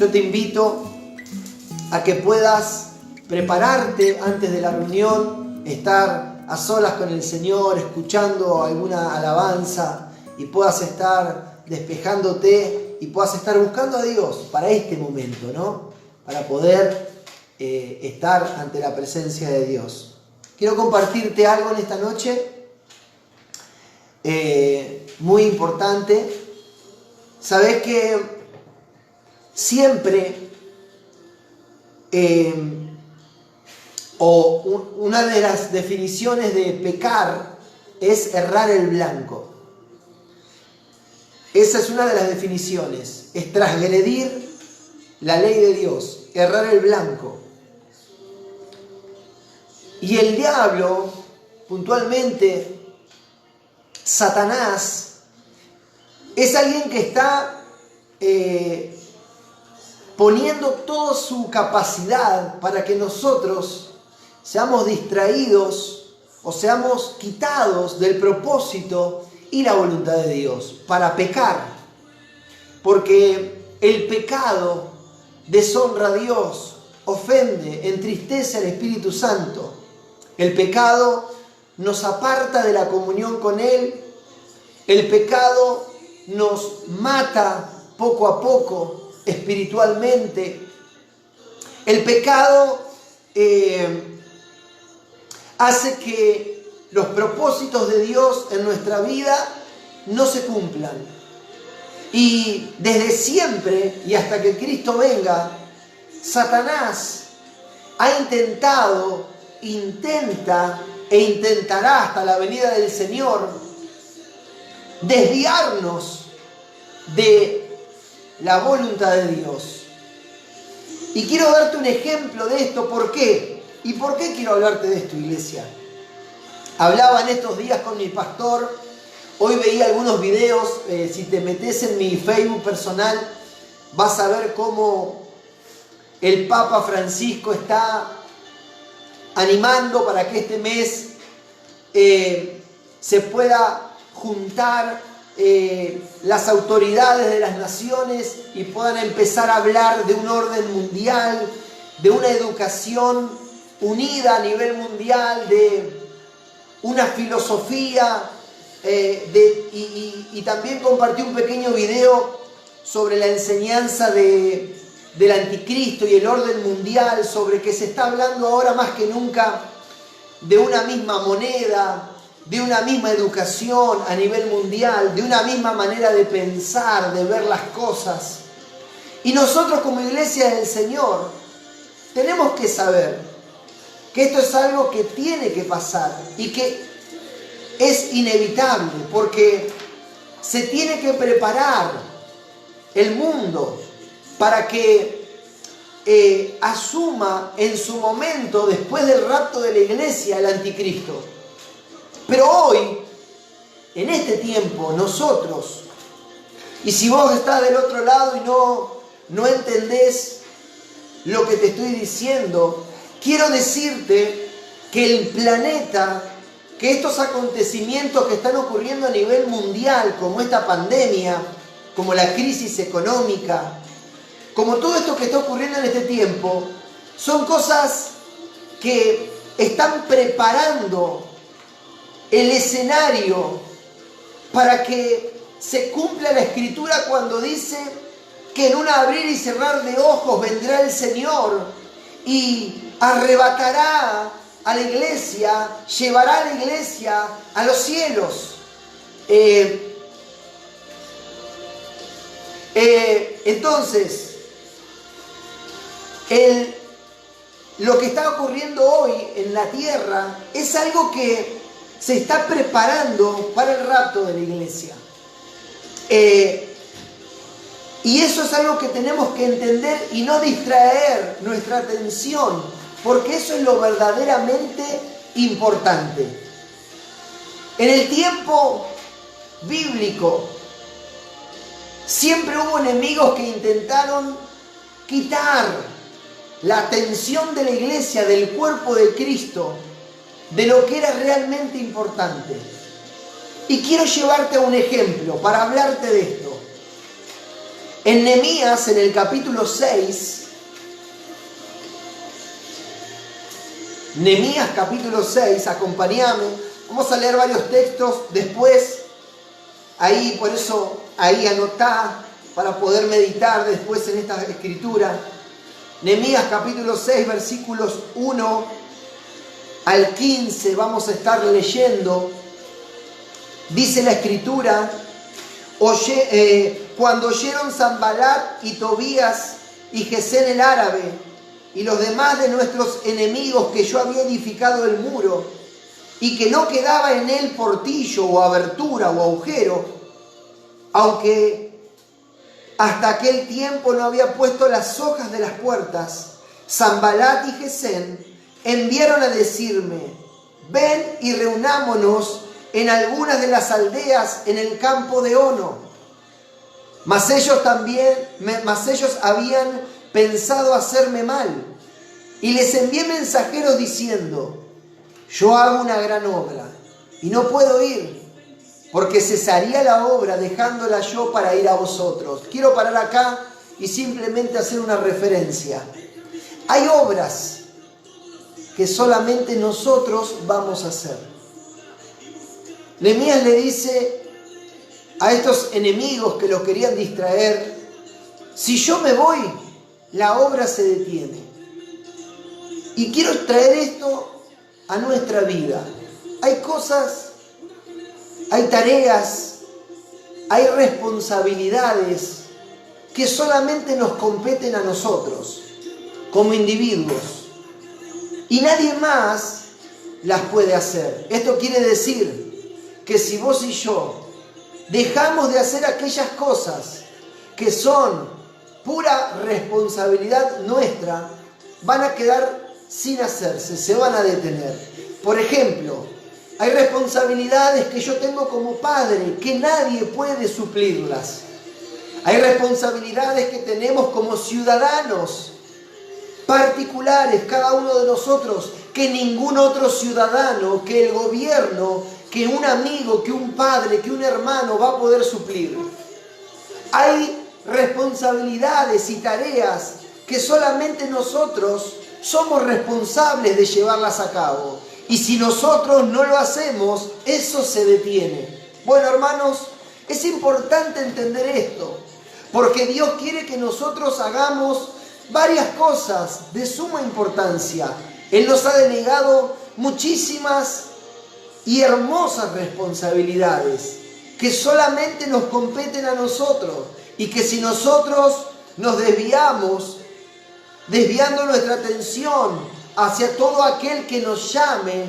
yo te invito a que puedas prepararte antes de la reunión, estar a solas con el Señor, escuchando alguna alabanza y puedas estar despejándote y puedas estar buscando a Dios para este momento, ¿no? Para poder estar ante la presencia de Dios. Quiero compartirte algo en esta noche muy importante. Sabes que siempre una de las definiciones de pecar es errar el blanco. Esa es una de las definiciones, es transgredir la ley de Dios, errar el blanco. Y el diablo, puntualmente, Satanás, es alguien que está poniendo toda su capacidad para que nosotros seamos distraídos o seamos quitados del propósito y la voluntad de Dios, para pecar. Porque el pecado deshonra a Dios, ofende, entristece al Espíritu Santo. El pecado nos aparta de la comunión con Él. El pecado nos mata poco a poco espiritualmente. El pecado hace que los propósitos de Dios en nuestra vida no se cumplan. Y desde siempre y hasta que Cristo venga, Satanás intenta e intentará hasta la venida del Señor desviarnos de la voluntad de Dios. Y quiero darte un ejemplo de esto. ¿Por qué? ¿Y por qué quiero hablarte de esto, iglesia? Hablaba en estos días con mi pastor. Hoy veía algunos videos. Si te metes en mi Facebook personal, vas a ver cómo el Papa Francisco está animando para que este mes se pueda juntar las autoridades de las naciones y puedan empezar a hablar de un orden mundial, de una educación unida a nivel mundial, de una filosofía, y también compartí un pequeño video sobre la enseñanza del anticristo y el orden mundial, sobre que se está hablando ahora más que nunca de una misma moneda, de una misma educación a nivel mundial, de una misma manera de pensar, de ver las cosas. Y nosotros como iglesia del Señor tenemos que saber que esto es algo que tiene que pasar y que es inevitable, porque se tiene que preparar el mundo para que asuma en su momento, después del rapto de la iglesia, el anticristo. Pero hoy, en este tiempo, nosotros, y si vos estás del otro lado y no entendés lo que te estoy diciendo, quiero decirte que el planeta, que estos acontecimientos que están ocurriendo a nivel mundial, como esta pandemia, como la crisis económica, como todo esto que está ocurriendo en este tiempo, son cosas que están preparando el escenario para que se cumpla la Escritura cuando dice que en un abrir y cerrar de ojos vendrá el Señor y arrebatará a la iglesia, llevará a la iglesia a los cielos. Entonces, lo que está ocurriendo hoy en la tierra es algo que se está preparando para el rapto de la iglesia. Y eso es algo que tenemos que entender y no distraer nuestra atención, porque eso es lo verdaderamente importante. En el tiempo bíblico siempre hubo enemigos que intentaron quitar la atención de la iglesia, del cuerpo de Cristo, de lo que era realmente importante. Y quiero llevarte a un ejemplo para hablarte de esto. En Nehemías, en el capítulo 6, Nehemías capítulo 6, acompáñame, vamos a leer varios textos después, ahí por eso, ahí anotá para poder meditar después en esta escritura. Nehemías capítulo 6, versículos 1 al 15, vamos a estar leyendo. Dice la escritura: cuando oyeron Sanbalat y Tobías y Gesén el árabe y los demás de nuestros enemigos que yo había edificado el muro y que no quedaba en él portillo o abertura o agujero, aunque hasta aquel tiempo no había puesto las hojas de las puertas, Sanbalat y Gesén enviaron a decirme: ven y reunámonos en algunas de las aldeas en el campo de Ono. Mas ellos habían pensado hacerme mal, y les envié mensajeros diciendo: yo hago una gran obra y no puedo ir, porque cesaría la obra dejándola yo para ir a vosotros. Quiero parar acá y simplemente hacer una referencia. Hay obras que solamente nosotros vamos a hacer. Nehemías le dice a estos enemigos que los querían distraer: si yo me voy, la obra se detiene. Y quiero traer esto a nuestra vida. Hay cosas, hay tareas, hay responsabilidades que solamente nos competen a nosotros, como individuos. Y nadie más las puede hacer. Esto quiere decir que si vos y yo dejamos de hacer aquellas cosas que son pura responsabilidad nuestra, van a quedar sin hacerse, se van a detener. Por ejemplo, hay responsabilidades que yo tengo como padre que nadie puede suplirlas. Hay responsabilidades que tenemos como ciudadanos particulares, cada uno de nosotros, que ningún otro ciudadano, que el gobierno, que un amigo, que un padre, que un hermano va a poder suplir. Hay responsabilidades y tareas que solamente nosotros somos responsables de llevarlas a cabo. Y si nosotros no lo hacemos, eso se detiene. Bueno, hermanos, es importante entender esto, porque Dios quiere que nosotros hagamos varias cosas de suma importancia. Él nos ha delegado muchísimas y hermosas responsabilidades que solamente nos competen a nosotros, y que si nosotros nos desviamos, desviando nuestra atención hacia todo aquel que nos llame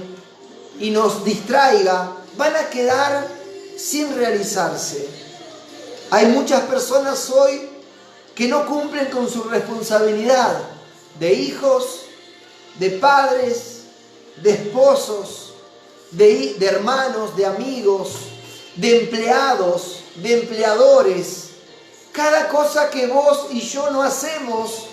y nos distraiga, van a quedar sin realizarse. Hay muchas personas hoy que no cumplen con su responsabilidad de hijos, de padres, de esposos, de hermanos, de amigos, de empleados, de empleadores. Cada cosa que vos y yo no hacemos,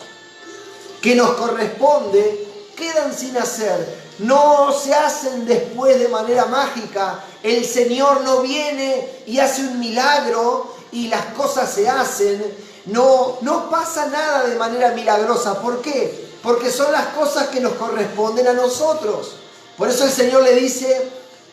que nos corresponde, quedan sin hacer. No se hacen después de manera mágica. El Señor no viene y hace un milagro y las cosas se hacen. No pasa nada de manera milagrosa. ¿Por qué? Porque son las cosas que nos corresponden a nosotros. Por eso el Señor le dice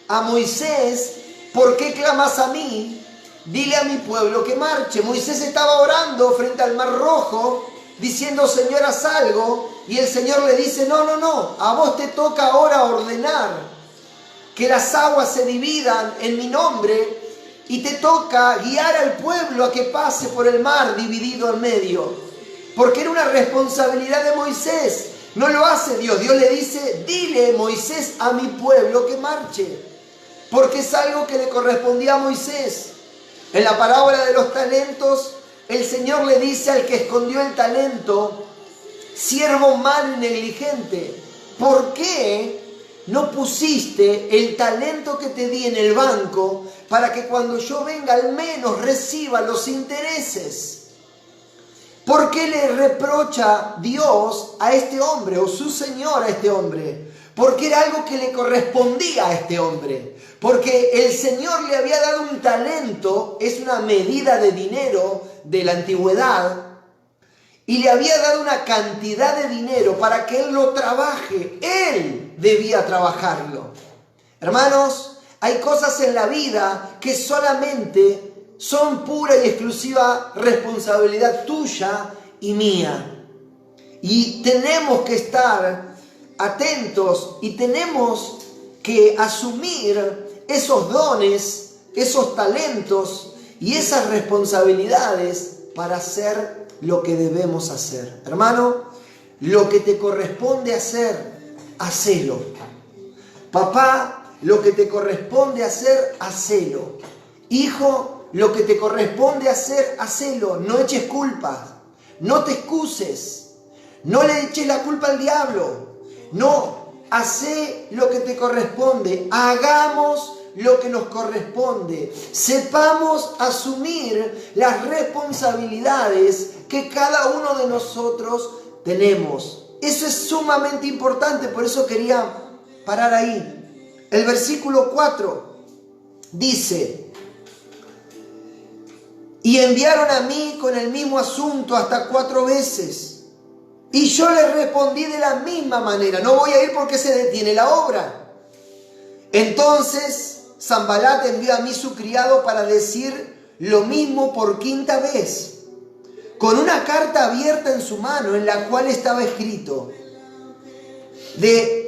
a Moisés: ¿por qué clamas a mí? Dile a mi pueblo que marche. Moisés estaba orando frente al Mar Rojo, diciendo: Señor, haz algo. Y el Señor le dice: no, a vos te toca ahora ordenar que las aguas se dividan en mi nombre, y te toca guiar al pueblo a que pase por el mar dividido en medio. Porque era una responsabilidad de Moisés. No lo hace Dios. Dios le dice: dile, Moisés, a mi pueblo que marche. Porque es algo que le correspondía a Moisés. En la parábola de los talentos, el Señor le dice al que escondió el talento: siervo malo y negligente, ¿por qué no pusiste el talento que te di en el banco para que cuando yo venga al menos reciba los intereses? ¿Por qué le reprocha Dios a este hombre, o su Señor a este hombre? porque era algo que le correspondía a este hombre. Porque el Señor le había dado un talento, es una medida de dinero de la antigüedad, y le había dado una cantidad de dinero para que él lo trabaje. Él debía trabajarlo. Hermanos, hay cosas en la vida que solamente son pura y exclusiva responsabilidad tuya y mía. Y tenemos que estar atentos y tenemos que asumir esos dones, esos talentos y esas responsabilidades para hacer lo que debemos hacer. Hermano, lo que te corresponde hacer, hacelo. Papá, lo que te corresponde hacer, hacelo. Hijo, lo que te corresponde hacer, hacelo. No eches culpas, no te excuses, no le eches la culpa al diablo. No, hacé lo que te corresponde. Hagamos lo que nos corresponde. Sepamos asumir las responsabilidades que cada uno de nosotros tenemos. Eso es sumamente importante, por eso quería parar ahí. El versículo 4 dice: y enviaron a mí con el mismo asunto hasta 4 veces. Y yo les respondí de la misma manera: no voy a ir porque se detiene la obra. Entonces Sanbalat envió a mí su criado para decir lo mismo por 5ª vez, con una carta abierta en su mano en la cual estaba escrito: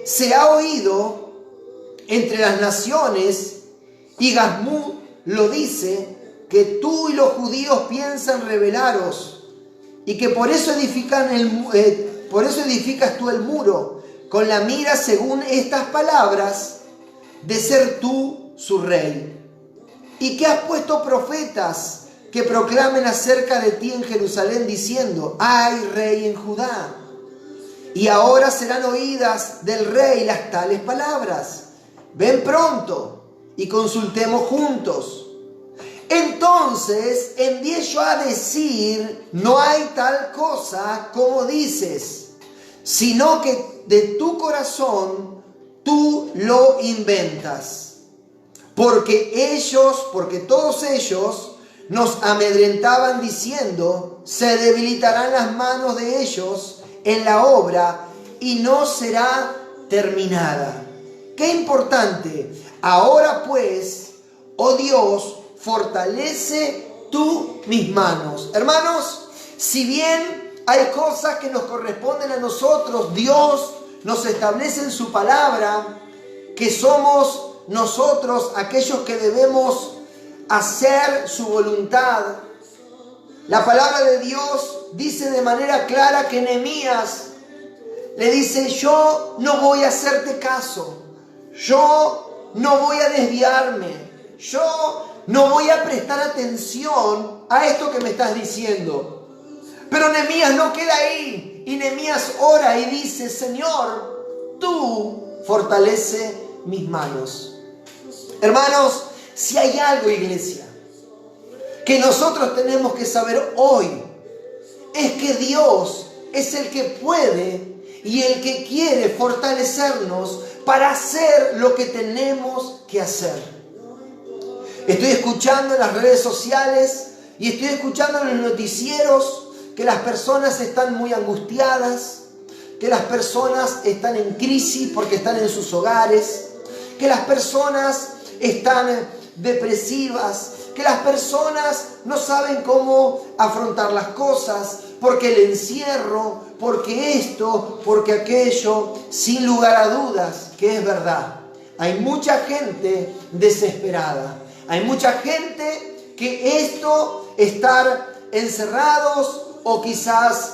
se ha oído entre las naciones, y Gazmú lo dice, que tú y los judíos piensan rebelaros, y que por eso edificas tú el muro, con la mira, según estas palabras, de ser tú su rey. Y que has puesto profetas que proclamen acerca de ti en Jerusalén, diciendo: hay rey en Judá. Y ahora serán oídas del rey las tales palabras: ven pronto y consultemos juntos. Entonces envié yo a decir: no hay tal cosa como dices, sino que de tu corazón tú lo inventas. Porque todos ellos nos amedrentaban diciendo: se debilitarán las manos de ellos en la obra y no será terminada. Qué importante. Ahora pues, oh Dios, fortalece tú mis manos. Hermanos, si bien hay cosas que nos corresponden a nosotros, Dios nos establece en su palabra que somos nosotros aquellos que debemos hacer su voluntad. La palabra de Dios dice de manera clara que Nehemías le dice: yo no voy a hacerte caso, yo no voy a desviarme, yo no voy a prestar atención a esto que me estás diciendo. Pero Nehemías no queda ahí, y Nehemías ora y dice: Señor, tú fortalece mis manos. Hermanos, si hay algo, iglesia, que nosotros tenemos que saber hoy, es que Dios es el que puede y el que quiere fortalecernos para hacer lo que tenemos que hacer. Estoy escuchando en las redes sociales y estoy escuchando en los noticieros que las personas están muy angustiadas, que las personas están en crisis porque están en sus hogares, que las personas están depresivas, que las personas no saben cómo afrontar las cosas, porque el encierro, porque esto, porque aquello. Sin lugar a dudas que es verdad. Hay mucha gente desesperada. Hay mucha gente que estar encerrados o quizás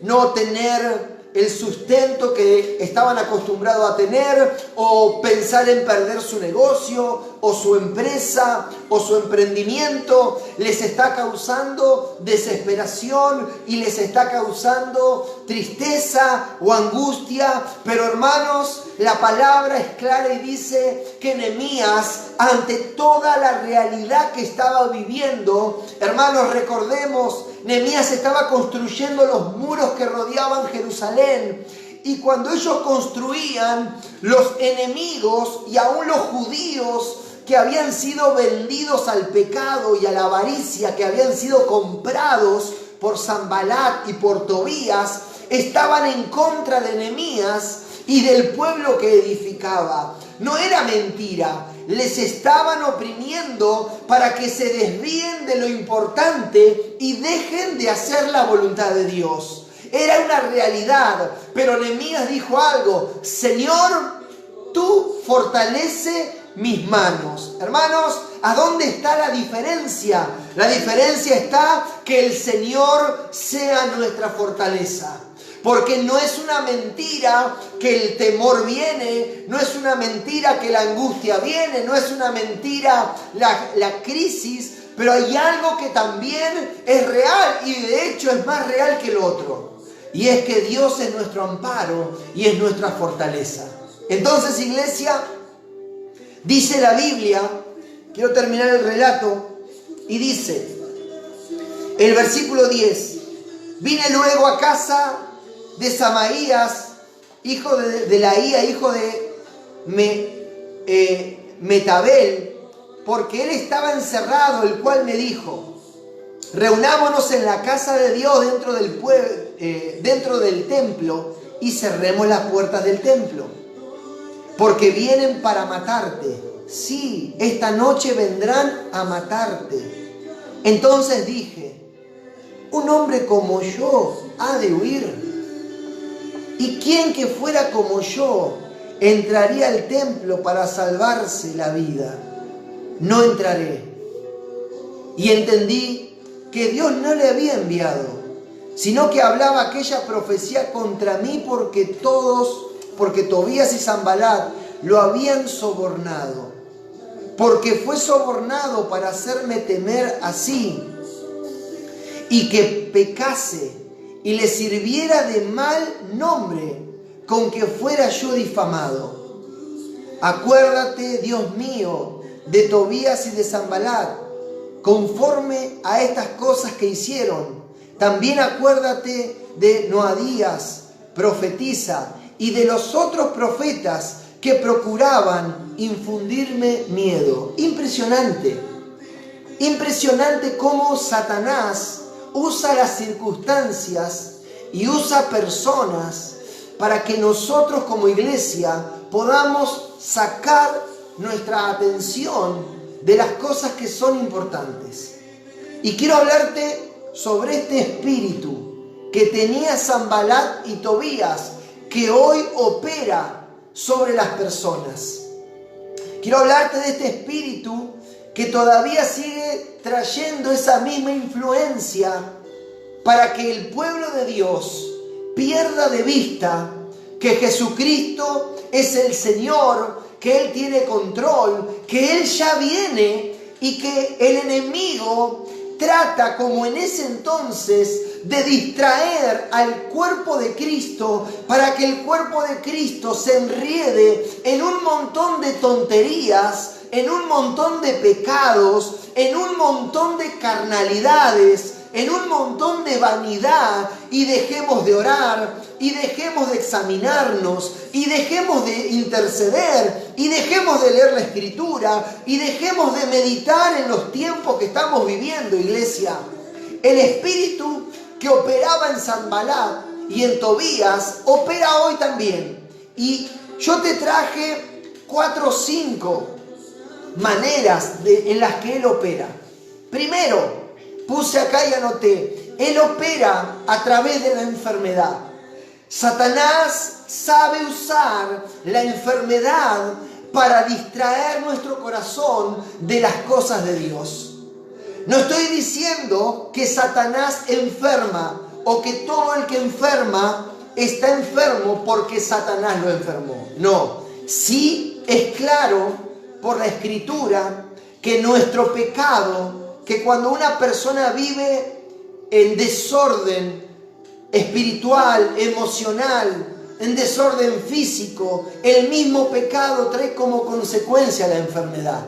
no tener el sustento que estaban acostumbrados a tener, o pensar en perder su negocio o su empresa o su emprendimiento, les está causando desesperación y les está causando tristeza o angustia. Pero hermanos, la palabra es clara y dice que Nehemías, ante toda la realidad que estaba viviendo, hermanos, recordemos, Nehemías estaba construyendo los muros que rodeaban Jerusalén, y cuando ellos construían, los enemigos y aún los judíos que habían sido vendidos al pecado y a la avaricia, que habían sido comprados por Sanbalat y por Tobías, estaban en contra de Nehemías y del pueblo que edificaba. No era mentira, les estaban oprimiendo para que se desvíen de lo importante y dejen de hacer la voluntad de Dios. Era una realidad, pero Nehemías dijo algo: Señor, tú fortalece mis manos. Hermanos, ¿a dónde está la diferencia? La diferencia está que el Señor sea nuestra fortaleza. Porque no es una mentira que el temor viene, no es una mentira que la angustia viene, no es una mentira la crisis, pero hay algo que también es real y de hecho es más real que el otro. Y es que Dios es nuestro amparo y es nuestra fortaleza. Entonces, iglesia, dice la Biblia, quiero terminar el relato, y dice, el versículo 10, vine luego a casa de Samaías, hijo de Laía, hijo de Metabel, porque él estaba encerrado, el cual me dijo, reunámonos en la casa de Dios dentro del templo y cerremos las puertas del templo, porque vienen para matarte. Sí, esta noche vendrán a matarte. Entonces dije, un hombre como yo ha de huir. ¿Y quién que fuera como yo entraría al templo para salvarse la vida? No entraré. Y entendí que Dios no le había enviado, sino que hablaba aquella profecía contra mí porque Tobías y Sanbalat lo habían sobornado. Porque fue sobornado para hacerme temer así, y que pecase y le sirviera de mal nombre con que fuera yo difamado. Acuérdate, Dios mío, de Tobías y de Sanbalat, conforme a estas cosas que hicieron. También acuérdate de Noadías, profetisa, y de los otros profetas que procuraban infundirme miedo. Impresionante. Impresionante cómo Satanás usa las circunstancias y usa personas para que nosotros como iglesia podamos sacar nuestra atención de las cosas que son importantes. Y quiero hablarte sobre este espíritu que tenía Sanbalat y Tobías, que hoy opera sobre las personas. Quiero hablarte de este espíritu que todavía sigue trayendo esa misma influencia para que el pueblo de Dios pierda de vista que Jesucristo es el Señor, que Él tiene control, que Él ya viene y que el enemigo trata, como en ese entonces, de distraer al cuerpo de Cristo para que el cuerpo de Cristo se enriede en un montón de tonterías, en un montón de pecados, en un montón de carnalidades, en un montón de vanidad, y dejemos de orar, y dejemos de examinarnos, y dejemos de interceder, y dejemos de leer la Escritura, y dejemos de meditar en los tiempos que estamos viviendo, iglesia. El espíritu que operaba en Sanbalat y en Tobías opera hoy también. Y yo te traje 4 o 5 maneras en las que Él opera. Primero, puse acá y anoté, Él opera a través de la enfermedad. Satanás sabe usar la enfermedad para distraer nuestro corazón de las cosas de Dios. No estoy diciendo que Satanás enferma o que todo el que enferma está enfermo porque Satanás lo enfermó. No, sí es claro por la Escritura que nuestro pecado, que cuando una persona vive en desorden espiritual, emocional, en desorden físico, el mismo pecado trae como consecuencia la enfermedad.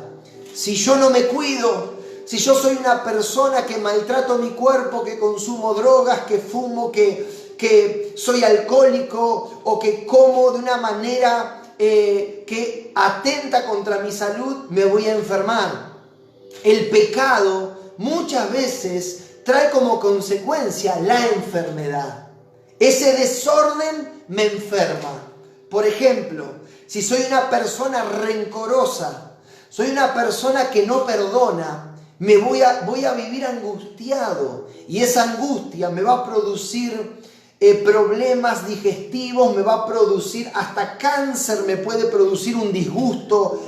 Si yo no me cuido, si yo soy una persona que maltrato mi cuerpo, que consumo drogas, que fumo, que que soy alcohólico o que como de una manera que atenta contra mi salud, me voy a enfermar. El pecado muchas veces trae como consecuencia la enfermedad. Ese desorden me enferma. Por ejemplo, si soy una persona rencorosa, soy una persona que no perdona, voy a vivir angustiado, y esa angustia me va a producir problemas digestivos, me va a producir hasta cáncer, me puede producir un disgusto,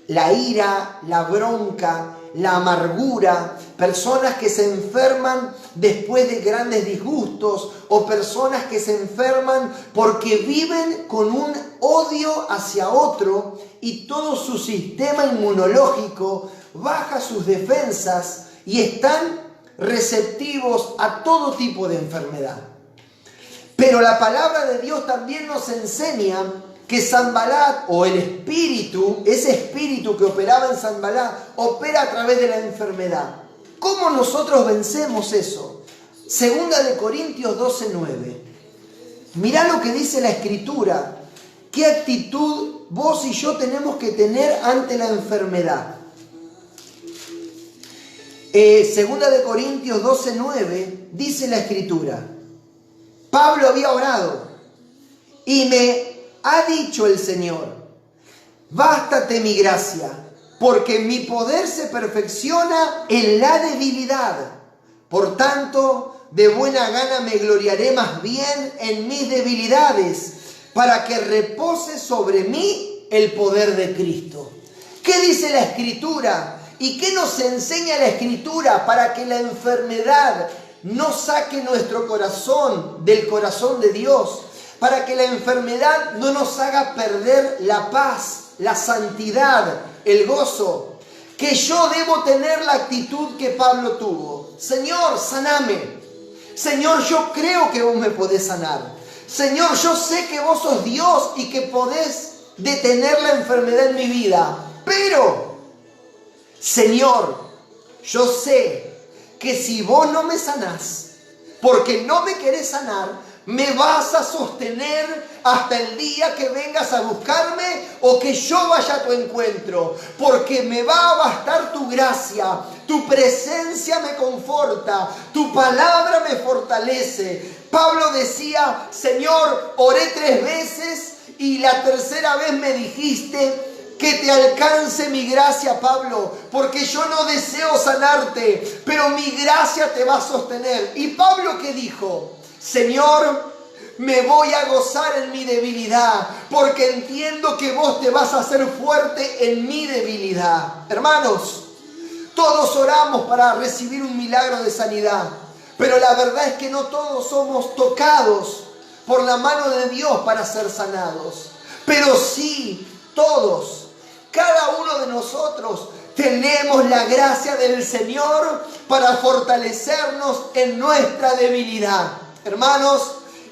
la ira, la bronca, la amargura, personas que se enferman después de grandes disgustos, o personas que se enferman porque viven con un odio hacia otro y todo su sistema inmunológico baja sus defensas y están receptivos a todo tipo de enfermedad. Pero la palabra de Dios también nos enseña que Sanbalat, o el espíritu, ese espíritu que operaba en Sanbalat, opera a través de la enfermedad. ¿Cómo nosotros vencemos eso? Segunda de Corintios 12:9. Mirá lo que dice la Escritura. ¿Qué actitud vos y yo tenemos que tener ante la enfermedad? Segunda de Corintios 12:9 dice la Escritura. Pablo había orado y me ha dicho el Señor: bástate mi gracia, porque mi poder se perfecciona en la debilidad. Por tanto, de buena gana me gloriaré más bien en mis debilidades, para que repose sobre mí el poder de Cristo. ¿Qué dice la Escritura? ¿Y qué nos enseña la Escritura para que la enfermedad no saque nuestro corazón del corazón de Dios? Para que la enfermedad no nos haga perder la paz, la santidad, el gozo. Que yo debo tener la actitud que Pablo tuvo. Señor, saname. Señor, yo creo que vos me podés sanar. Señor, yo sé que vos sos Dios y que podés detener la enfermedad en mi vida. Pero, Señor, yo sé que si vos no me sanás, porque no me querés sanar, me vas a sostener hasta el día que vengas a buscarme o que yo vaya a tu encuentro, porque me va a bastar tu gracia, tu presencia me conforta, tu palabra me fortalece. Pablo decía: Señor, oré 3 veces y la tercera vez me dijiste que te alcance mi gracia, Pablo, porque yo no deseo sanarte, pero mi gracia te va a sostener. ¿Y Pablo qué dijo? Señor, me voy a gozar en mi debilidad, porque entiendo que vos te vas a hacer fuerte en mi debilidad. Hermanos, todos oramos para recibir un milagro de sanidad, pero la verdad es que no todos somos tocados por la mano de Dios para ser sanados. Pero sí, todos, cada uno de nosotros, tenemos la gracia del Señor para fortalecernos en nuestra debilidad. Hermanos,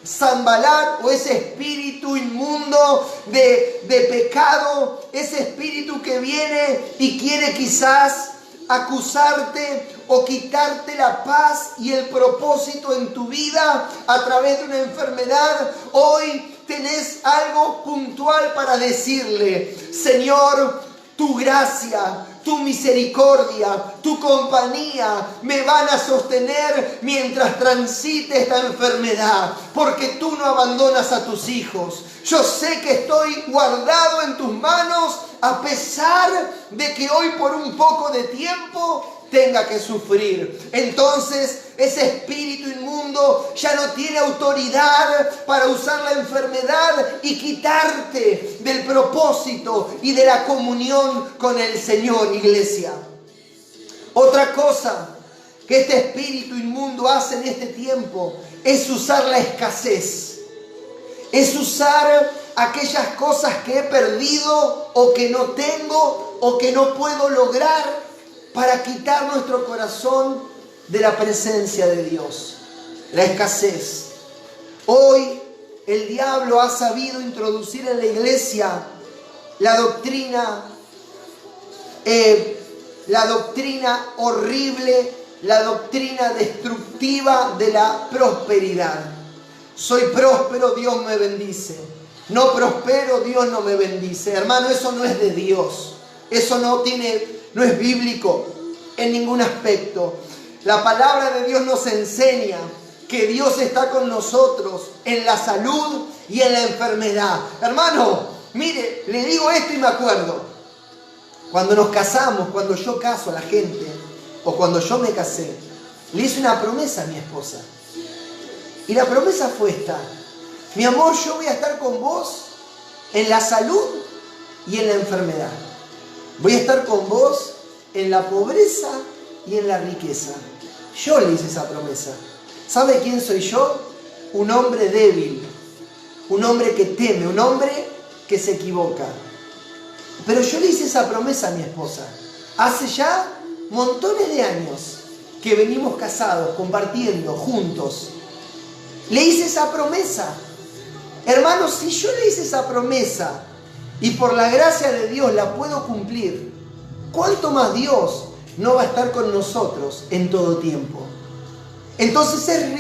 Sanbalat, o ese espíritu inmundo de pecado, ese espíritu que viene y quiere quizás acusarte o quitarte la paz y el propósito en tu vida a través de una enfermedad, hoy tenés algo puntual para decirle: Señor, tu gracia, tu misericordia, tu compañía me van a sostener mientras transite esta enfermedad, porque tú no abandonas a tus hijos. Yo sé que estoy guardado en tus manos, a pesar de que hoy por un poco de tiempo tenga que sufrir. Entonces ese espíritu inmundo ya no tiene autoridad para usar la enfermedad y quitarte del propósito y de la comunión con el Señor, iglesia. Otra cosa que este espíritu inmundo hace en este tiempo es usar la escasez. Es usar aquellas cosas que he perdido o que no tengo o que no puedo lograr para quitar nuestro corazón de la presencia de Dios. La escasez. Hoy el diablo ha sabido introducir en la iglesia la doctrina horrible, la doctrina destructiva de la prosperidad. Soy próspero, Dios me bendice. No prospero, Dios no me bendice. Hermano, eso no es de Dios. Eso no es bíblico en ningún aspecto. La palabra de Dios nos enseña que Dios está con nosotros en la salud y en la enfermedad. Hermano, mire, le digo esto y me acuerdo. Cuando nos casamos, cuando yo caso a la gente, o cuando yo me casé, le hice una promesa a mi esposa. Y la promesa fue esta: mi amor, yo voy a estar con vos en la salud y en la enfermedad. Voy a estar con vos en la pobreza y en la riqueza. Yo le hice esa promesa. ¿Sabe quién soy yo? Un hombre débil, un hombre que teme, un hombre que se equivoca. Pero yo le hice esa promesa a mi esposa. Hace ya montones de años que venimos casados, compartiendo juntos. Le hice esa promesa. Hermanos, si yo le hice esa promesa y por la gracia de Dios la puedo cumplir, ¿cuánto más Dios no va a estar con nosotros en todo tiempo? Entonces es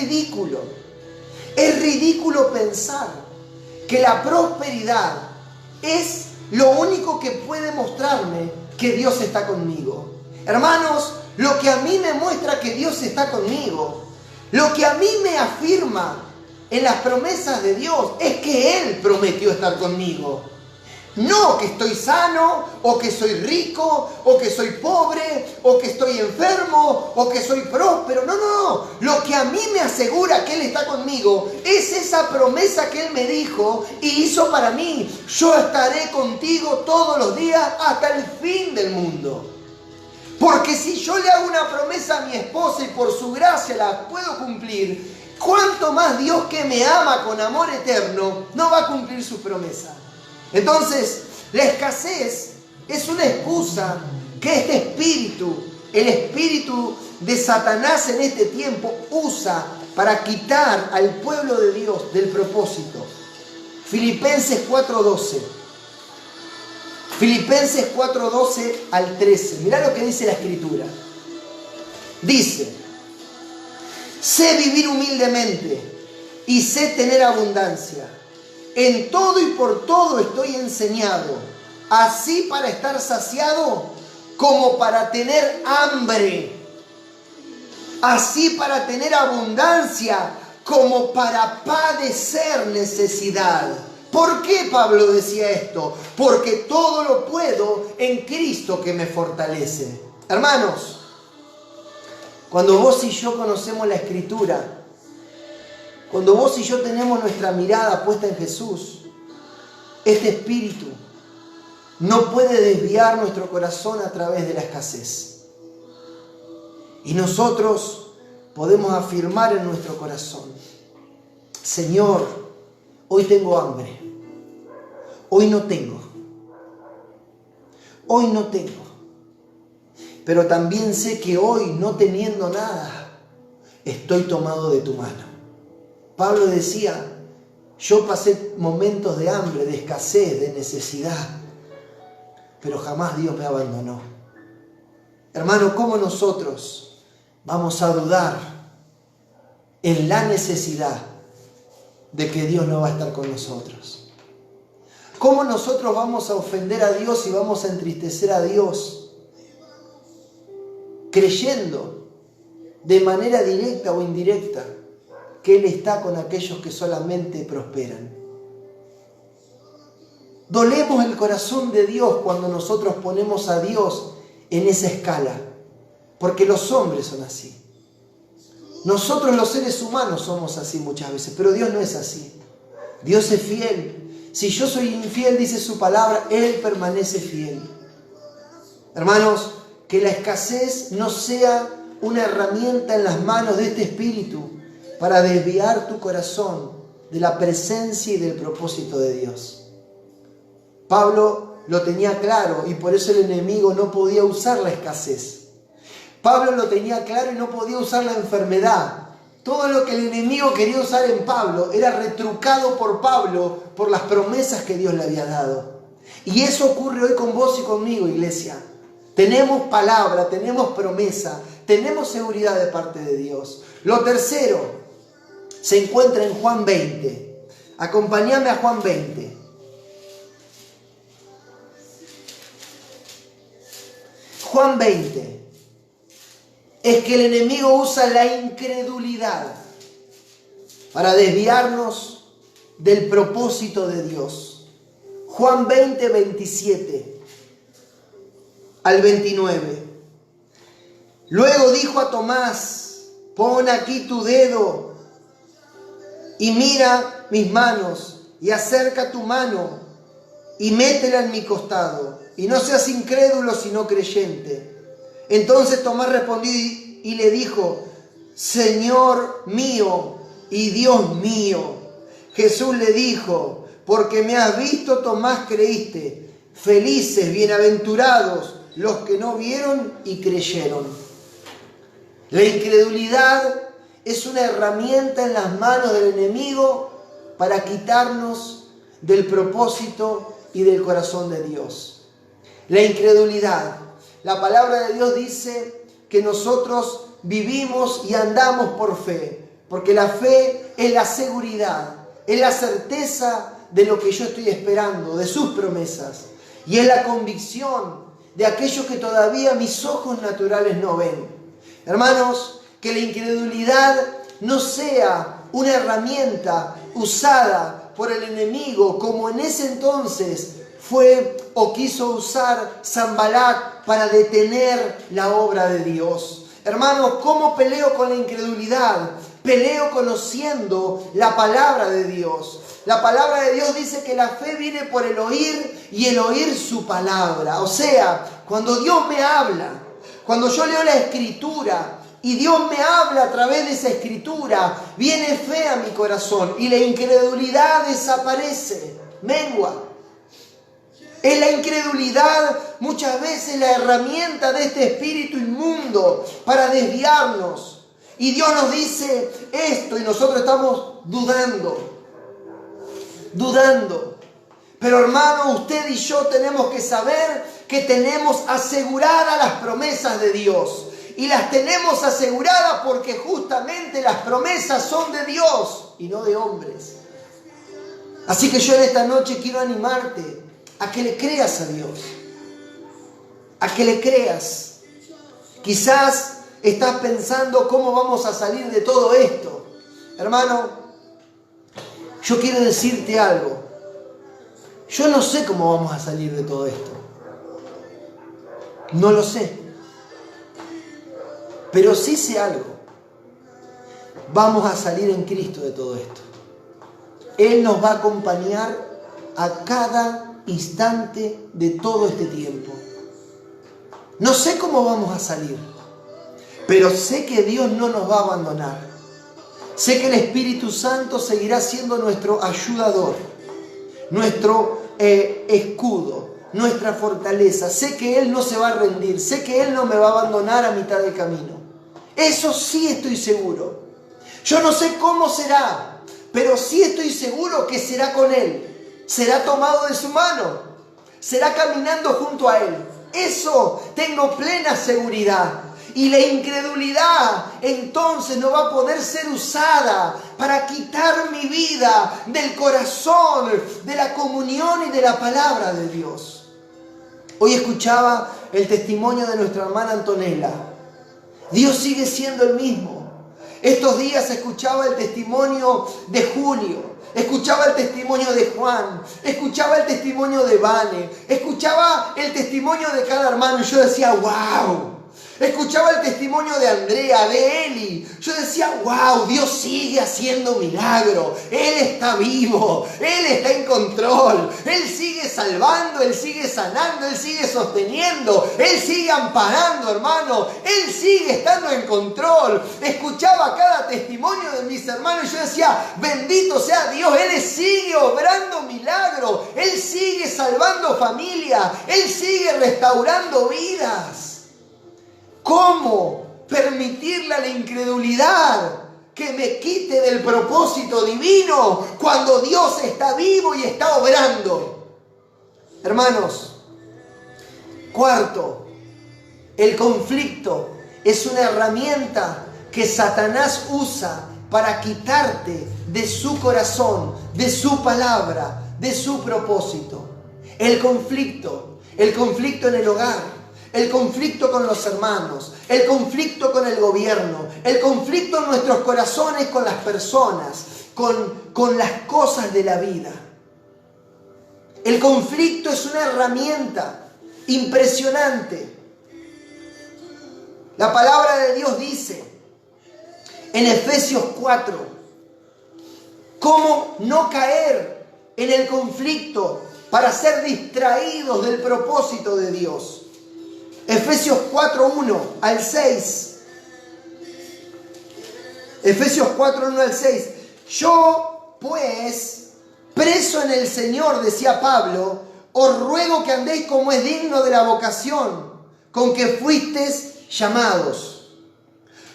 ridículo pensar que la prosperidad es lo único que puede mostrarme que Dios está conmigo. Hermanos, lo que a mí me muestra que Dios está conmigo, lo que a mí me afirma en las promesas de Dios, es que Él prometió estar conmigo. No que estoy sano, o que soy rico, o que soy pobre, o que estoy enfermo, o que soy próspero. No. Lo que a mí me asegura que Él está conmigo es esa promesa que Él me dijo y hizo para mí. Yo estaré contigo todos los días hasta el fin del mundo. Porque si yo le hago una promesa a mi esposa y por su gracia la puedo cumplir, ¿cuánto más Dios, que me ama con amor eterno, no va a cumplir su promesa? Entonces, la escasez es una excusa que este espíritu, el espíritu de Satanás en este tiempo, usa para quitar al pueblo de Dios del propósito. Filipenses 4:12. Filipenses 4:12 al 13. Mirá lo que dice la Escritura. Dice: sé vivir humildemente y sé tener abundancia. En todo y por todo estoy enseñado, así para estar saciado como para tener hambre, así para tener abundancia como para padecer necesidad. ¿Por qué Pablo decía esto? Porque todo lo puedo en Cristo que me fortalece. Hermanos, cuando vos y yo conocemos la Escritura, cuando vos y yo tenemos nuestra mirada puesta en Jesús, este espíritu no puede desviar nuestro corazón a través de la escasez. Y nosotros podemos afirmar en nuestro corazón: Señor, hoy tengo hambre, hoy no tengo, pero también sé que hoy, no teniendo nada, estoy tomado de tu mano. Pablo decía: yo pasé momentos de hambre, de escasez, de necesidad, pero jamás Dios me abandonó. Hermano, ¿cómo nosotros vamos a dudar en la necesidad de que Dios no va a estar con nosotros? ¿Cómo nosotros vamos a ofender a Dios y vamos a entristecer a Dios creyendo de manera directa o indirecta que Él está con aquellos que solamente prosperan? Dolemos el corazón de Dios cuando nosotros ponemos a Dios en esa escala, porque los hombres son así. Nosotros los seres humanos somos así muchas veces, pero Dios no es así. Dios es fiel. Si yo soy infiel, dice su palabra, Él permanece fiel. Hermanos, que la escasez no sea una herramienta en las manos de este espíritu para desviar tu corazón de la presencia y del propósito de Dios. Pablo lo tenía claro y por eso el enemigo no podía usar la escasez. Pablo lo tenía claro y no podía usar la enfermedad. Todo lo que el enemigo quería usar en Pablo era retrucado por Pablo por las promesas que Dios le había dado. Y eso ocurre hoy con vos y conmigo, iglesia. Tenemos palabra, tenemos promesa, tenemos seguridad de parte de Dios. Lo tercero, se encuentra en Juan 20. Acompáñame a Juan 20. Juan 20. Es que el enemigo usa la incredulidad para desviarnos del propósito de Dios. Juan 20, 27 al 29. Luego dijo a Tomás: pon aquí tu dedo y mira mis manos, y acerca tu mano y métela en mi costado, y no seas incrédulo sino creyente. Entonces Tomás respondió y le dijo: Señor mío y Dios mío. Jesús le dijo: porque me has visto, Tomás, creíste. Felices, bienaventurados los que no vieron y creyeron. La incredulidad es una herramienta en las manos del enemigo para quitarnos del propósito y del corazón de Dios. La incredulidad. La palabra de Dios dice que nosotros vivimos y andamos por fe, porque la fe es la seguridad, es la certeza de lo que yo estoy esperando, de sus promesas, y es la convicción de aquello que todavía mis ojos naturales no ven. Hermanos, que la incredulidad no sea una herramienta usada por el enemigo como en ese entonces fue o quiso usar Sanbalat para detener la obra de Dios. Hermanos, ¿cómo peleo con la incredulidad? Peleo conociendo la palabra de Dios. La palabra de Dios dice que la fe viene por el oír y el oír su palabra. O sea, cuando Dios me habla, cuando yo leo la Escritura y Dios me habla a través de esa Escritura, viene fe a mi corazón y la incredulidad desaparece, mengua. Es la incredulidad muchas veces la herramienta de este espíritu inmundo para desviarnos. Y Dios nos dice esto y nosotros estamos dudando. Pero hermano, usted y yo tenemos que saber que tenemos aseguradas las promesas de Dios. Y las tenemos aseguradas porque justamente las promesas son de Dios y no de hombres. Así que yo en esta noche quiero animarte a que le creas a Dios. A que le creas. Quizás estás pensando cómo vamos a salir de todo esto. Hermano, yo quiero decirte algo. Yo no sé cómo vamos a salir de todo esto. No lo sé. Pero sí sé algo. Vamos a salir en Cristo de todo esto. Él nos va a acompañar a cada instante de todo este tiempo. No sé cómo vamos a salir, pero sé que Dios no nos va a abandonar. Sé que el Espíritu Santo seguirá siendo nuestro ayudador, nuestro escudo, nuestra fortaleza. Sé que Él no se va a rendir, sé que Él no me va a abandonar a mitad del camino. Eso sí estoy seguro. Yo no sé cómo será, pero sí estoy seguro que será con Él. Será tomado de su mano, será caminando junto a Él. Eso tengo plena seguridad. Y la incredulidad entonces no va a poder ser usada para quitar mi vida del corazón, de la comunión y de la palabra de Dios. Hoy escuchaba el testimonio de nuestra hermana Antonella. Dios sigue siendo el mismo. Estos días escuchaba el testimonio de Julio, escuchaba el testimonio de Juan, escuchaba el testimonio de Vane, escuchaba el testimonio de cada hermano y yo decía, wow. Escuchaba el testimonio de Andrea, de Eli. Yo decía, wow, Dios sigue haciendo milagro. Él está vivo, Él está en control. Él sigue salvando, Él sigue sanando, Él sigue sosteniendo, Él sigue amparando, hermano. Él sigue estando en control. Escuchaba cada testimonio de mis hermanos y yo decía, bendito sea Dios. Él sigue obrando milagro. Él sigue salvando familia. Él sigue restaurando vidas. ¿Cómo permitirle a la incredulidad que me quite del propósito divino cuando Dios está vivo y está obrando? Hermanos, cuarto, el conflicto es una herramienta que Satanás usa para quitarte de su corazón, de su palabra, de su propósito. El conflicto en el hogar, el conflicto con los hermanos, el conflicto con el gobierno, el conflicto en nuestros corazones con las personas, con las cosas de la vida. El conflicto es una herramienta impresionante. La palabra de Dios dice en Efesios 4, cómo no caer en el conflicto para ser distraídos del propósito de Dios. Efesios 4:1 al 6. Efesios 4:1 al 6. Yo, pues, preso en el Señor, decía Pablo, os ruego que andéis como es digno de la vocación con que fuisteis llamados,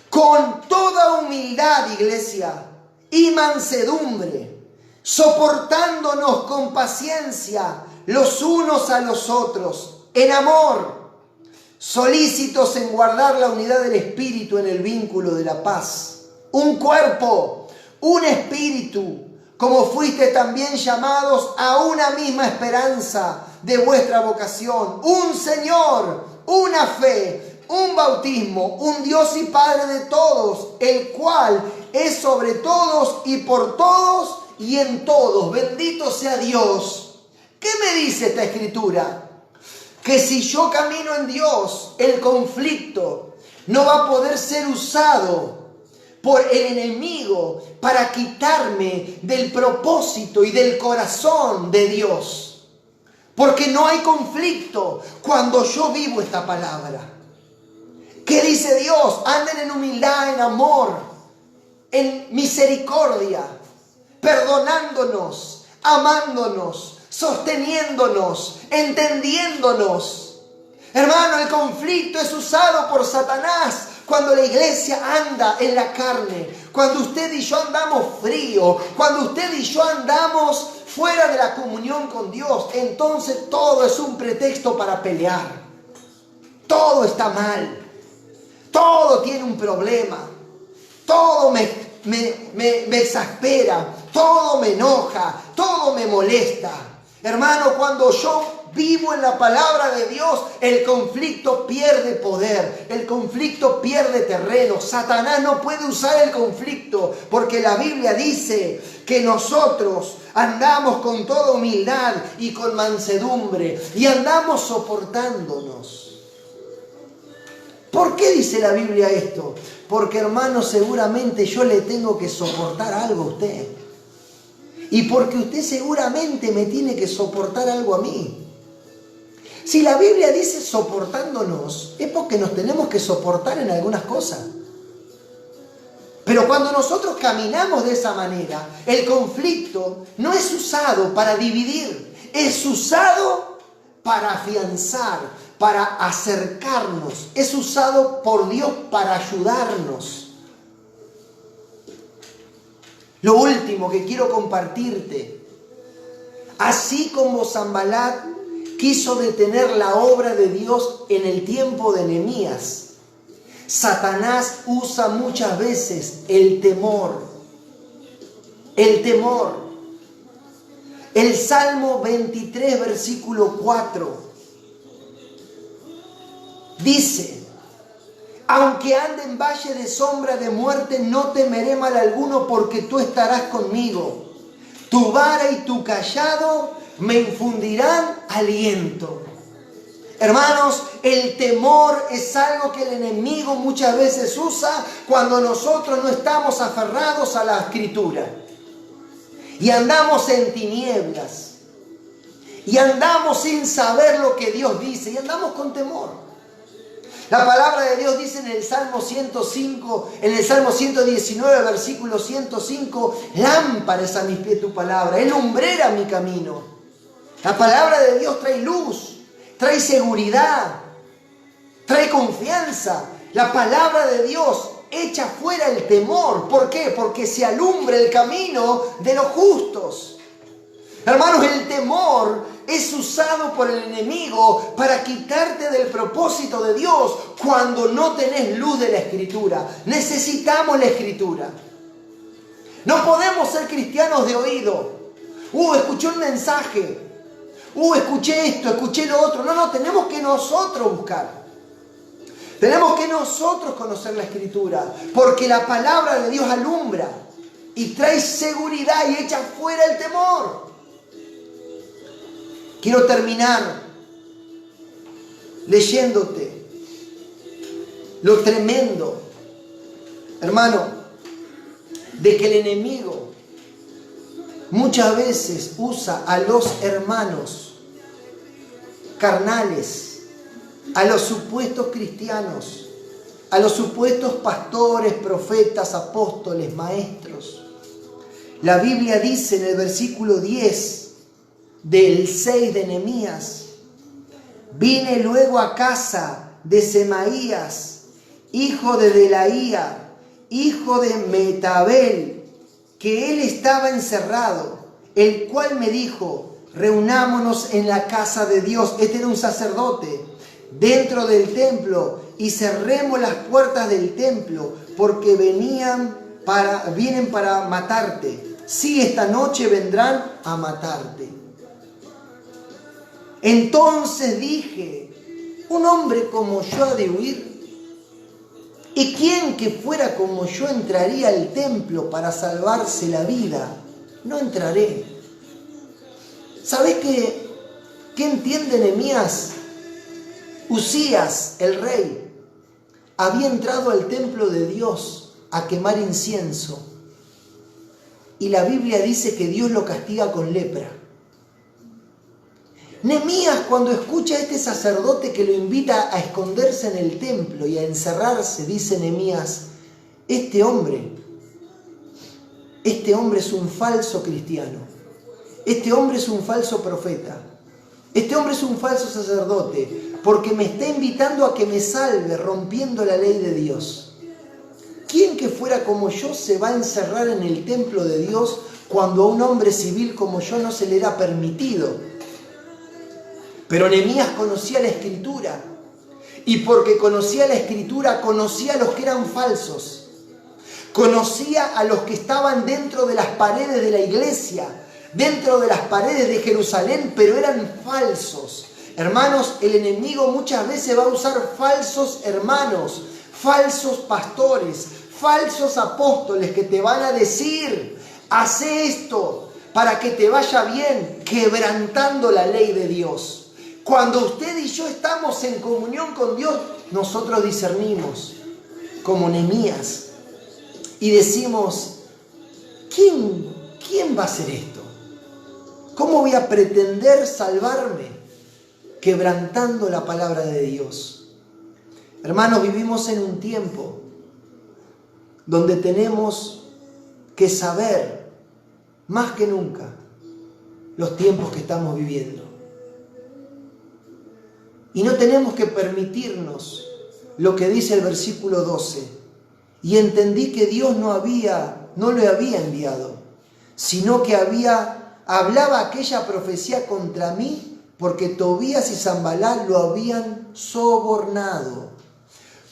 con toda humildad, iglesia, y mansedumbre, soportándonos con paciencia los unos a los otros, en amor, solícitos en guardar la unidad del Espíritu en el vínculo de la paz. Un cuerpo, un espíritu, como fuiste también llamados a una misma esperanza de vuestra vocación. Un Señor, una fe, un bautismo, un Dios y Padre de todos, el cual es sobre todos y por todos y en todos. Bendito sea Dios. ¿Qué me dice esta escritura? Que si yo camino en Dios, el conflicto no va a poder ser usado por el enemigo para quitarme del propósito y del corazón de Dios. Porque no hay conflicto cuando yo vivo esta palabra. ¿Qué dice Dios? Anden en humildad, en amor, en misericordia, perdonándonos, amándonos, sosteniéndonos, entendiéndonos. Hermano, el conflicto es usado por Satanás cuando la iglesia anda en la carne, cuando usted y yo andamos frío, cuando usted y yo andamos fuera de la comunión con Dios. Entonces todo es un pretexto para pelear. Todo está mal. Todo tiene un problema. Todo me exaspera. Todo me enoja. Todo me molesta. Hermano, cuando yo vivo en la palabra de Dios, el conflicto pierde poder, el conflicto pierde terreno. Satanás no puede usar el conflicto, porque la Biblia dice que nosotros andamos con toda humildad y con mansedumbre y andamos soportándonos. ¿Por qué dice la Biblia esto? Porque, hermano, seguramente yo le tengo que soportar algo a usted. Y porque usted seguramente me tiene que soportar algo a mí. Si la Biblia dice soportándonos, es porque nos tenemos que soportar en algunas cosas. Pero cuando nosotros caminamos de esa manera, el conflicto no es usado para dividir, es usado para afianzar, para acercarnos, es usado por Dios para ayudarnos. Lo último que quiero compartirte, así como Sanbalat quiso detener la obra de Dios en el tiempo de Nehemías, Satanás usa muchas veces el temor. El temor. El Salmo 23, versículo 4, dice: aunque ande en valle de sombra de muerte, no temeré mal alguno, porque tú estarás conmigo. Tu vara y tu cayado me infundirán aliento. Hermanos, el temor es algo que el enemigo muchas veces usa cuando nosotros no estamos aferrados a la Escritura. Y andamos en tinieblas. Y andamos sin saber lo que Dios dice. Y andamos con temor. La palabra de Dios dice en el Salmo 105, en el Salmo 119, versículo 105, lámpara es a mis pies tu palabra, es lumbrera mi camino. La palabra de Dios trae luz, trae seguridad, trae confianza. La palabra de Dios echa fuera el temor. ¿Por qué? Porque se alumbra el camino de los justos. Hermanos, el temor es usado por el enemigo para quitarte del propósito de Dios cuando no tenés luz de la Escritura. Necesitamos la Escritura. No podemos ser cristianos de oído. Escuché un mensaje. Escuché esto, escuché lo otro. No, tenemos que nosotros buscar. Tenemos que nosotros conocer la Escritura, porque la palabra de Dios alumbra y trae seguridad y echa fuera el temor. Quiero terminar leyéndote lo tremendo, hermano, de que el enemigo muchas veces usa a los hermanos carnales, a los supuestos cristianos, a los supuestos pastores, profetas, apóstoles, maestros. La Biblia dice en el versículo 10 del 6 de Nehemías: vine luego a casa de Semaías, hijo de Delaía, hijo de Metabel, que él estaba encerrado, el cual me dijo: reunámonos en la casa de Dios. Este era un sacerdote dentro del templo, y cerremos las puertas del templo, porque vienen para matarte. Sí, esta noche vendrán a matarte. Entonces dije: un hombre como yo ha de huir, ¿y quién que fuera como yo entraría al templo para salvarse la vida? No entraré. ¿Sabés qué entiende Nehemías? Usías, el rey, había entrado al templo de Dios a quemar incienso, y la Biblia dice que Dios lo castiga con lepra. Nehemías, cuando escucha a este sacerdote que lo invita a esconderse en el templo y a encerrarse, dice Nehemías: este hombre es un falso cristiano, este hombre es un falso profeta, este hombre es un falso sacerdote, porque me está invitando a que me salve rompiendo la ley de Dios. ¿Quién que fuera como yo se va a encerrar en el templo de Dios cuando a un hombre civil como yo no se le era permitido? Pero Nehemías conocía la Escritura, y porque conocía la Escritura, conocía a los que eran falsos, conocía a los que estaban dentro de las paredes de la iglesia, dentro de las paredes de Jerusalén, pero eran falsos. Hermanos, el enemigo muchas veces va a usar falsos hermanos, falsos pastores, falsos apóstoles que te van a decir: hace esto para que te vaya bien, quebrantando la ley de Dios. Cuando usted y yo estamos en comunión con Dios, nosotros discernimos como Nehemías y decimos: ¿quién va a hacer esto? ¿Cómo voy a pretender salvarme quebrantando la palabra de Dios? Hermanos, vivimos en un tiempo donde tenemos que saber más que nunca los tiempos que estamos viviendo. Y no tenemos que permitirnos lo que dice el versículo 12. Y entendí que Dios no le había enviado, sino que hablaba aquella profecía contra mí, porque Tobías y Sanballat lo habían sobornado.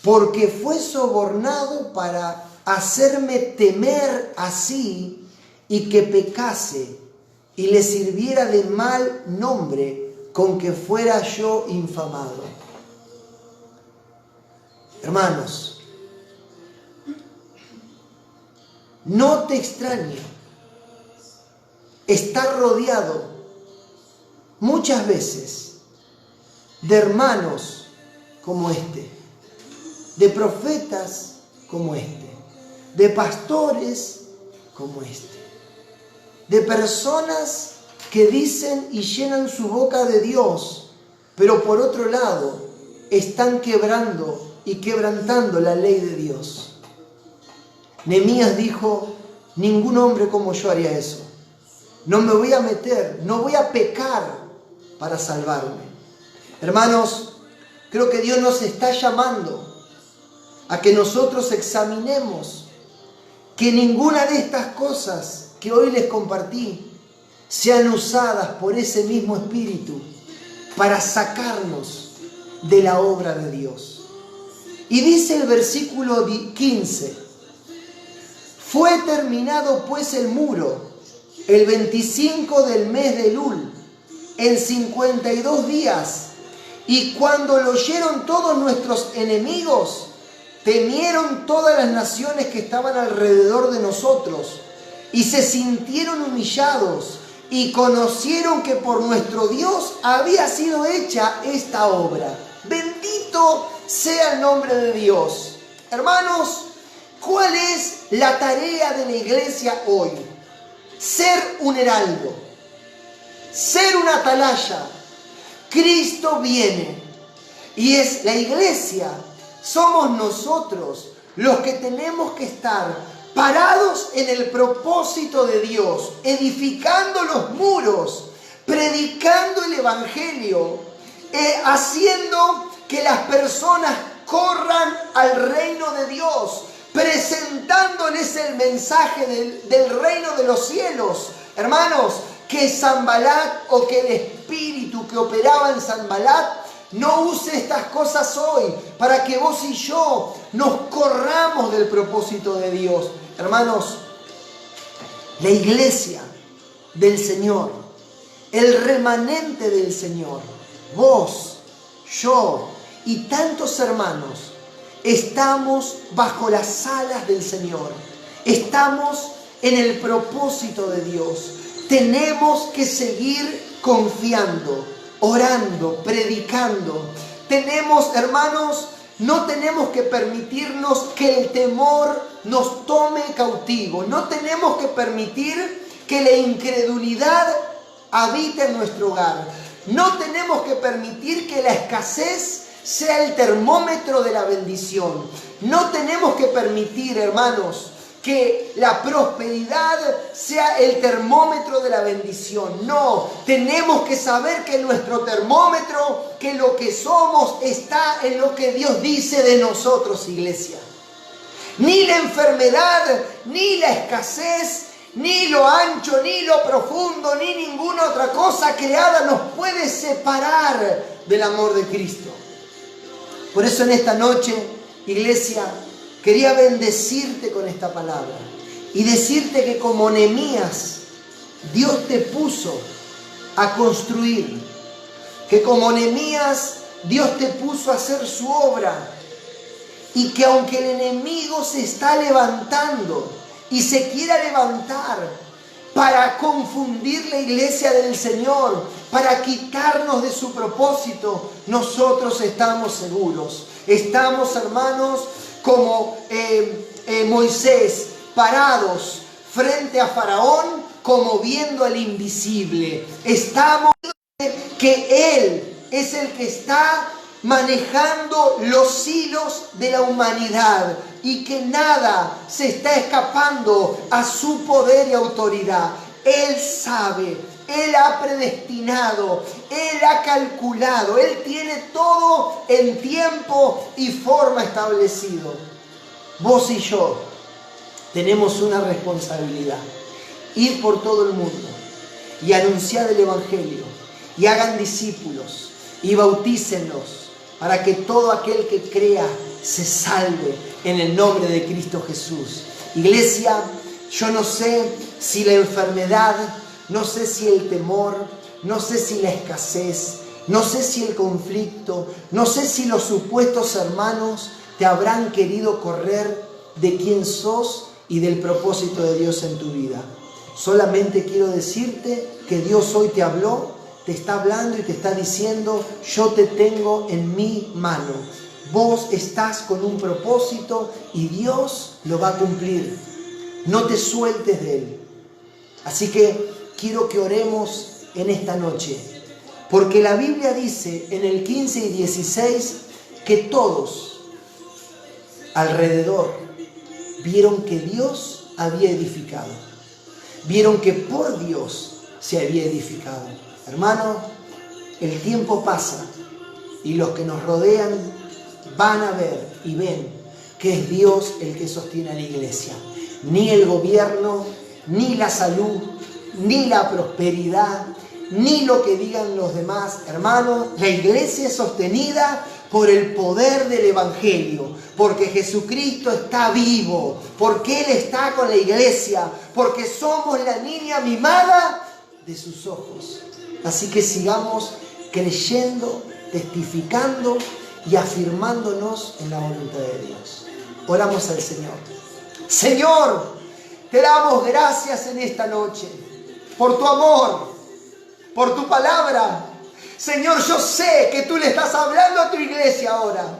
Porque fue sobornado para hacerme temer así y que pecase y le sirviera de mal nombre con que fuera yo infamado. Hermanos, no te extrañe estar rodeado muchas veces de hermanos como este, de profetas como este, de pastores como este, de personas que dicen y llenan su boca de Dios, pero por otro lado están quebrando y quebrantando la ley de Dios. Nehemías dijo: ningún hombre como yo haría eso. No me voy a meter, no voy a pecar para salvarme. Hermanos, creo que Dios nos está llamando a que nosotros examinemos que ninguna de estas cosas que hoy les compartí sean usadas por ese mismo Espíritu para sacarnos de la obra de Dios. Y dice el versículo 15: Fue terminado pues el muro el 25 del mes de Elul, en 52 días. Y cuando lo oyeron todos nuestros enemigos, temieron todas las naciones que estaban alrededor de nosotros y se sintieron humillados y conocieron que por nuestro Dios había sido hecha esta obra. Bendito sea el nombre de Dios. Hermanos, ¿cuál es la tarea de la iglesia hoy? Ser un heraldo, ser una atalaya. Cristo viene y es la iglesia. Somos nosotros los que tenemos que estar parados en el propósito de Dios, edificando los muros, predicando el evangelio, haciendo que las personas corran al reino de Dios, presentándoles el mensaje del reino de los cielos. Hermanos, que Sanbalat o que el espíritu que operaba en Sanbalat no use estas cosas hoy para que vos y yo nos corramos del propósito de Dios. Hermanos, la iglesia del Señor, el remanente del Señor, vos, yo y tantos hermanos, estamos bajo las alas del Señor. Estamos en el propósito de Dios. Tenemos que seguir confiando, orando, predicando. Tenemos, hermanos, no tenemos que permitirnos que el temor nos tome cautivo. No tenemos que permitir que la incredulidad habite en nuestro hogar. No tenemos que permitir que la escasez sea el termómetro de la bendición. No tenemos que permitir, hermanos, que la prosperidad sea el termómetro de la bendición. No, tenemos que saber que nuestro termómetro, que lo que somos, está en lo que Dios dice de nosotros, iglesia. Ni la enfermedad, ni la escasez, ni lo ancho, ni lo profundo, ni ninguna otra cosa creada nos puede separar del amor de Cristo. Por eso en esta noche, iglesia, quería bendecirte con esta palabra y decirte que como Nehemías, Dios te puso a construir, que como Nehemías, Dios te puso a hacer su obra, y que aunque el enemigo se está levantando y se quiera levantar para confundir la iglesia del Señor, para quitarnos de su propósito, nosotros estamos seguros. Estamos, hermanos, como Moisés, parados frente a Faraón, como viendo al invisible. Estamos que Él es el que está manejando los hilos de la humanidad y que nada se está escapando a su poder y autoridad. Él sabe, Él ha predestinado, Él ha calculado, Él tiene todo en tiempo y forma establecido. Vos y yo tenemos una responsabilidad: ir por todo el mundo y anunciar el evangelio, y hagan discípulos y bautícenlos, para que todo aquel que crea se salve en el nombre de Cristo Jesús. Iglesia, yo no sé si la enfermedad, no sé si el temor, no sé si la escasez, no sé si el conflicto, no sé si los supuestos hermanos te habrán querido correr de quién sos y del propósito de Dios en tu vida. Solamente quiero decirte que Dios hoy te habló, te está hablando y te está diciendo: yo te tengo en mi mano. Vos estás con un propósito y Dios lo va a cumplir. No te sueltes de Él. Así que quiero que oremos en esta noche, porque la Biblia dice en el 15 y 16 que todos alrededor vieron que Dios había edificado. Vieron que por Dios se había edificado. Hermano, el tiempo pasa y los que nos rodean van a ver y ven que es Dios el que sostiene a la iglesia. Ni el gobierno, ni la salud, ni la prosperidad, ni lo que digan los demás. Hermano, la iglesia es sostenida por el poder del Evangelio, porque Jesucristo está vivo, porque Él está con la iglesia, porque somos la niña mimada de sus ojos. Así que sigamos creyendo, testificando y afirmándonos en la voluntad de Dios. Oramos al Señor. Señor, te damos gracias en esta noche por tu amor, por tu palabra. Señor, yo sé que tú le estás hablando a tu iglesia ahora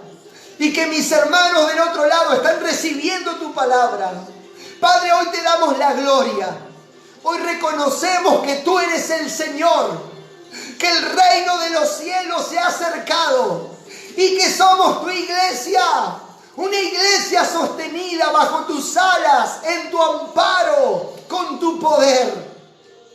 y que mis hermanos del otro lado están recibiendo tu palabra. Padre, hoy te damos la gloria. Hoy reconocemos que tú eres el Señor, que el reino de los cielos se ha acercado y que somos tu iglesia, una iglesia sostenida bajo tus alas, en tu amparo, con tu poder.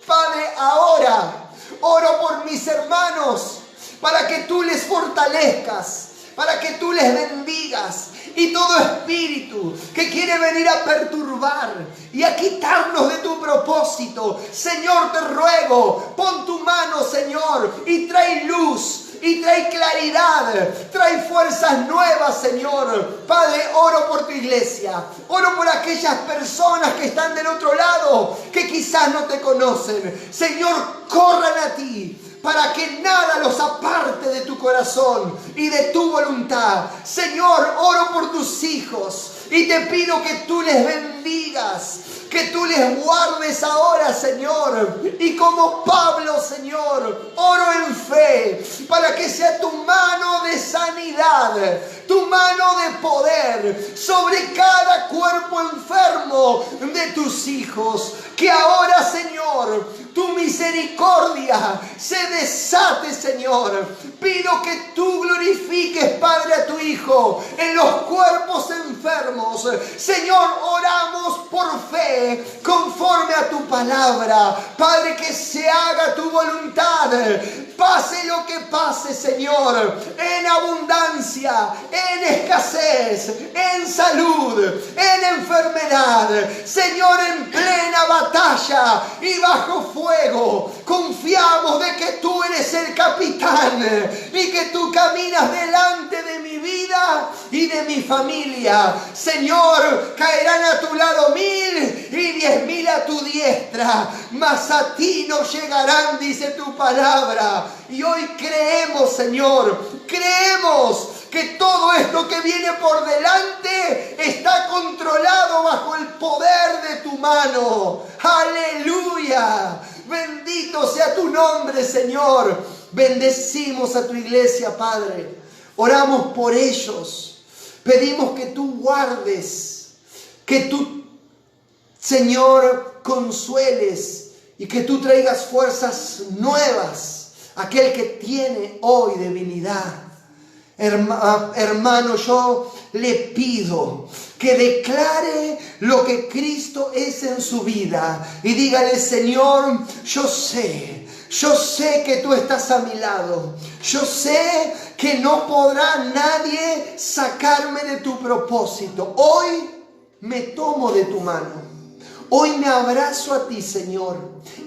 Padre, ahora oro por mis hermanos para que tú les fortalezcas, para que tú les bendigas, y todo espíritu que quiere venir a perturbar y a quitarnos de tu propósito, Señor, te ruego, pon tu mano, Señor, y trae luz, y trae claridad, trae fuerzas nuevas, Señor. Padre, oro por tu iglesia, oro por aquellas personas que están del otro lado, que quizás no te conocen. Señor, corran a ti, para que nada los aparte de tu corazón y de tu voluntad. Señor, oro por tus hijos y te pido que tú les bendigas, que tú les guardes ahora, Señor. Y como Pablo, Señor, oro en fe para que sea tu mano de sanidad, tu mano de poder sobre cada cuerpo enfermo de tus hijos. Que ahora, Señor, tu misericordia se desate, Señor. Pido que tú glorifiques, Padre, a tu Hijo en los cuerpos enfermos. Señor, oramos por fe, conforme a tu palabra. Padre, que se haga tu voluntad. Pase lo que pase, Señor, en abundancia, en escasez, en salud, en enfermedad. Señor, en plena batalla y bajo fuego, confiamos de que tú eres el capitán y que tú caminas delante de mi vida y de mi familia. Señor, caerán a tu lado 1000 y 10.000 a tu diestra, mas a ti no llegarán, dice tu palabra. Y hoy creemos, Señor, creemos que todo esto que viene por delante está controlado bajo el poder de tu mano. ¡Aleluya! Bendito sea tu nombre, Señor. Bendecimos a tu iglesia, Padre. Oramos por ellos. Pedimos que tú guardes, que tú, Señor, consueles y que tú traigas fuerzas nuevas a aquel que tiene hoy debilidad. Hermano, yo le pido que declare lo que Cristo es en su vida y dígale: Señor, yo sé que tú estás a mi lado. Yo sé que no podrá nadie sacarme de tu propósito. Hoy me tomo de tu mano. Hoy me abrazo a ti, Señor,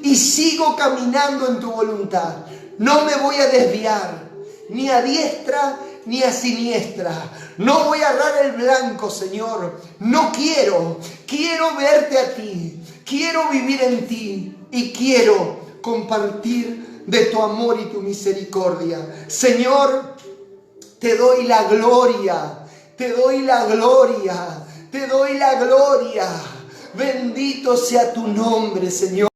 y sigo caminando en tu voluntad. No me voy a desviar, ni a diestra ni a siniestra. No voy a errar el blanco, Señor. No quiero verte a ti. Quiero vivir en ti y quiero compartir de tu amor y tu misericordia. Señor, te doy la gloria, te doy la gloria, te doy la gloria. Bendito sea tu nombre, Señor.